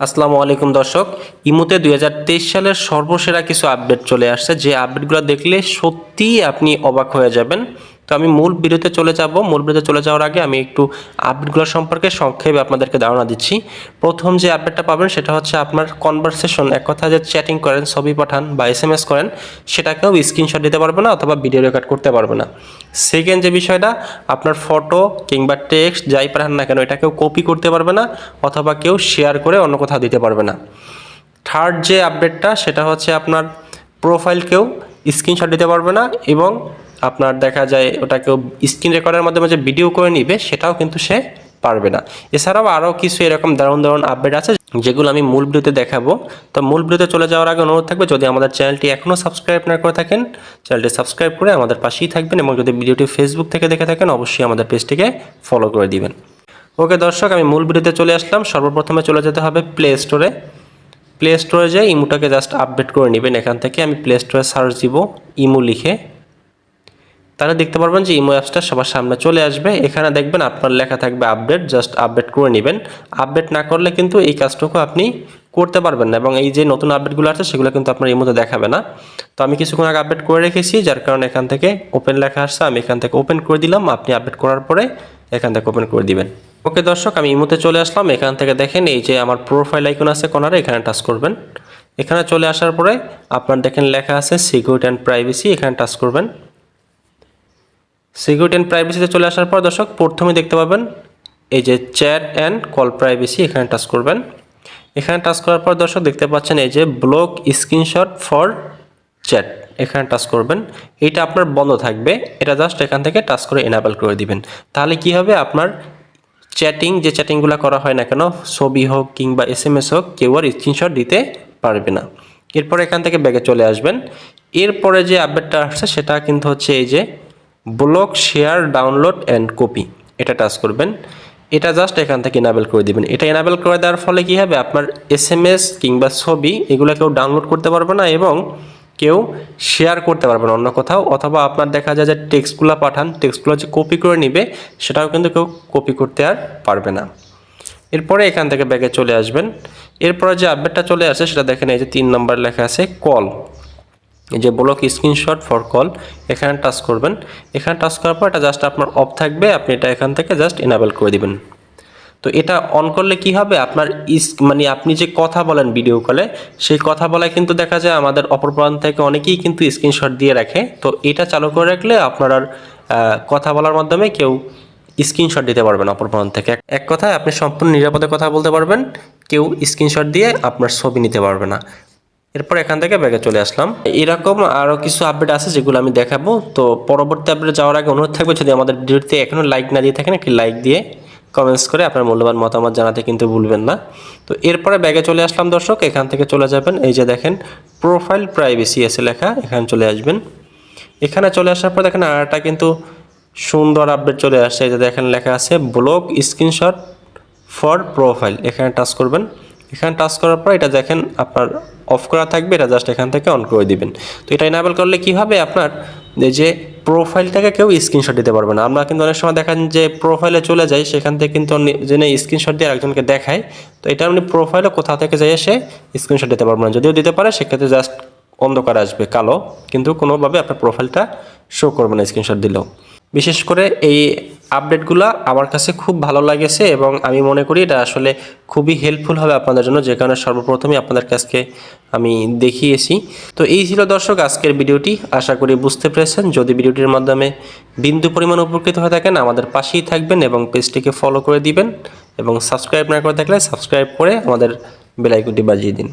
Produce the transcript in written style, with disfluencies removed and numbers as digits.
আসসালামু আলাইকুম দর্শক, ইমোতে 2023 সালের সর্বসেরা কিছু আপডেট চলে আসছে, যে আপডেটগুলো দেখলে সত্যিই আপনি অবাক হয়ে যাবেন। তো আমি মূল ভিডিওতে চলে যাব। মূল ভিডিওতে চলে যাওয়ার আগে আমি একটু আপডেটগুলো সম্পর্কে সংক্ষেপে আপনাদেরকে ধারণা দিচ্ছি। প্রথম যে আপডেটটা পাবেন সেটা হচ্ছে আপনার কনভারসেশন, এক কথা যে চ্যাটিং করেন, ছবি পাঠান বা SMS করেন, সেটাকেও স্ক্রিনশট দিতে পারবে না অথবা ভিডিও রেকর্ড করতে পারবে না। সেকেন্ড যে বিষয়টা, আপনার ফটো কিংবা টেক্সট যাই পাঠান না কেন, এটা কেউ কপি করতে পারবে না অথবা কেউ শেয়ার করে অন্য কোথাও দিতে পারবে না। থার্ড যে আপডেটটা সেটা হচ্ছে আপনার প্রোফাইলকেও স্ক্রিনশট দিতে পারবে না, এবং আপনার দেখা যায় ওটা কেউ স্ক্রিন রেকর্ডের মাধ্যমে যে ভিডিও করে নিবে সেটাও কিন্তু সে পারবে না। এছাড়াও আরও কিছু এরকম দারুণ দারুণ আপডেট আছে যেগুলো আমি মূল ভিডিওতে দেখাবো। তো মূল ভিডিওতে চলে যাওয়ার আগে অনুরোধ থাকবে, যদি আমাদের চ্যানেলটি এখনও সাবস্ক্রাইব না করে থাকেন, চ্যানেলটি সাবস্ক্রাইব করে আমাদের পাশেই থাকবেন, এবং যদি ভিডিওটি ফেসবুক থেকে দেখে থাকেন অবশ্যই আমাদের পেজটিকে ফলো করে দিবেন। ওকে দর্শক, আমি মূল ভিডিওতে চলে আসলাম। সর্বপ্রথমে চলে যেতে হবে প্লে স্টোরে। প্লে স্টোরে যে ইমোটাকে জাস্ট আপডেট করে নেবেন। এখান থেকে আমি প্লে স্টোরে সার্চ দিব ইমো লিখে, তাহলে দেখতে পারবেন যে ইমো অ্যাপসটা সবার সামনে চলে আসবে। এখানে দেখবেন আপনার লেখা থাকবে আপডেট, জাস্ট আপডেট করে নেবেন। আপডেট না করলে কিন্তু এই কাজটুকু আপনি করতে পারবেন না, এবং এই যে নতুন আপডেটগুলো আছে সেগুলো কিন্তু আপনার ইমোতে দেখাবে না। তো আমি কিছুক্ষণ আগে আপডেট করে রেখেছি, যার কারণে এখান থেকে ওপেন লেখা আসছে, আমি এখান থেকে ওপেন করে দিলাম। আপনি আপডেট করার পরে এখান থেকে ওপেন করে দিবেন। ওকে দর্শক, আমি ইমোতে চলে আসলাম। এখান থেকে দেখেন এই যে আমার প্রোফাইল আইকন আছে কর্নারে, এখানে টাচ করবেন। এখানে চলে আসার পরে আপনার দেখেন লেখা আছে সিকিউরিটি অ্যান্ড প্রাইভেসি, এখানে টাচ করবেন। সিকিউরিটি অ্যান্ড প্রাইভেসিতে চলে আসার পর দর্শক প্রথমে দেখতে পাবেন এই যে চ্যাট অ্যান্ড কল প্রাইভেসি, এখানে টাচ করবেন। এখানে টাচ করার পর দর্শক দেখতে পাচ্ছেন এই যে ব্লক স্ক্রিনশট ফর চ্যাট, এখানে টাচ করবেন। এটা আপনার বন্ধ থাকবে, এটা জাস্ট এখান থেকে টাচ করে এনাবেল করে দিবেন। তাহলে কি হবে, আপনার যে চ্যাটিংগুলো করা হয় না কেন, ছবি হোক কিংবা SMS হোক, কেউ আর স্ক্রিনশট দিতে পারবে না। এরপরে এখান থেকে ব্যাগে চলে আসবেন। এরপরে যে আপডেটটা আসছে সেটা কিন্তু হচ্ছে এই যে block share download and copy, এটা টাচ করবেন। এটা জাস্ট এখান থেকে এনাবেল করে দিবেন। এটা এনাবেল করে দেওয়ার ফলে কি হবে, আপনার SMS কিংবা ছবি এগুলো কেউ ডাউনলোড করতে পারবে না এবং কেউ শেয়ার করতে পারবে না অন্য কোথাও, অথবা আপনার দেখা যায় যে টেক্সটগুলো পাঠান, টেক্সটগুলো যে কপি করে নিবে সেটাও কিন্তু কেউ কপি করতে আর পারবে না। এরপরে এখান থেকে ব্যাগে চলে আসবেন। এরপরে যে আপডেটটা চলে আসে সেটা দেখেন এই যে 3 নম্বর লেখা আছে কল, এই যে ব্লক স্ক্রিনশট ফর কল, এখানে টাচ করবেন। এখানে টাচ করার পর এটা জাস্ট আপনার অফ থাকবে, আপনি এটা এখান থেকে জাস্ট এনাবেল করে দিবেন। তো এটা অন করলে কি হবে, আপনার মানে আপনি যে কথা বলেন ভিডিও কলে, সেই কথা বলায় কিন্তু দেখা যায় আমাদের অপর প্রান্ত থেকে অনেকেই কিন্তু স্ক্রিনশট দিয়ে রাখে। তো এটা চালু করে রাখলে আপনার আর কথা বলার মাধ্যমে কেউ স্ক্রিনশট দিতে পারবেন অপর প্রান্ত থেকে। এক কথায় আপনি সম্পূর্ণ নিরাপদে কথা বলতে পারবেন, কেউ স্ক্রিনশট দিয়ে আপনার ছবি নিতে পারবে না। এরপর এখান থেকে ব্যাগে চলে আসলাম। এরকম আরও কিছু আপডেট আছে যেগুলো আমি দেখাবো। তো পরবর্তী আপডেটে যাওয়ার আগে অনুরোধ থাকবে, যদি আমাদের ভিডিওতে এখনও লাইক না দিয়ে থাকেন, একটি লাইক দিয়ে কমেন্টস করে আপনার মূল্যবান মতামত জানাতে কিন্তু ভুলবেন না। তো এরপরে ব্যাগে চলে আসলাম দর্শক, এখান থেকে চলে যাবেন এই যে দেখেন প্রোফাইল প্রাইভেসি আছে লেখা, এখানে চলে আসবেন। এখানে চলে আসার পর দেখেন আরেকটা কিন্তু সুন্দর আপডেট চলে আসছে, এই যে দেখেন লেখা আছে ব্লক স্ক্রিনশট ফর প্রোফাইল, এখানে টাচ করবেন। এখানে টাচ করার পর এটা দেখেন আপনার অফ করা থাকবে, এটা জাস্ট এখান থেকে অন করে দিবেন। তো এটা এনাবেল করলে কি হবে, আপনার এই যে প্রোফাইলটাকে কেউ স্ক্রিনশট দিতে পারবে না। আমরা কিন্তু অনেক সময় দেখেন যে প্রোফাইলে চলে যাই, সেখান থেকে কিন্তু জেনে স্ক্রিনশট দিয়ে একজনকে দেখায়। তো এটা আপনি প্রোফাইলে কোথা থেকে যাই এসে স্ক্রিনশট দিতে পারবেন না, যদিও দিতে পারে সেক্ষেত্রে জাস্ট অন্ধকার আসবে, কালো, কিন্তু কোনোভাবে আপনার প্রোফাইলটা শো করবে না স্ক্রিনশট দিলেও। বিশেষ করে এই আপডেটগুলো আমার কাছে খুব ভালো লাগেছে, এবং আমি মনে করি এটা আসলে খুবই হেল্পফুল হবে আপনাদের জন্য, যে কারণে সর্বপ্রথমে আপনাদের কাছে আমি দেখিয়েছি। তো এই ছিল দর্শক আজকের ভিডিওটি, আশা করি বুঝতে পেরেছেন। যদি ভিডিওটির মাধ্যমে বিন্দু পরিমাণ উপকৃত হয়ে থাকেন আমাদের পাশেই থাকবেন এবং পেজটিকে ফলো করে দিবেন, এবং সাবস্ক্রাইব না করে থাকলে সাবস্ক্রাইব করে আমাদের বেল আইকনটি বাজিয়ে দিন।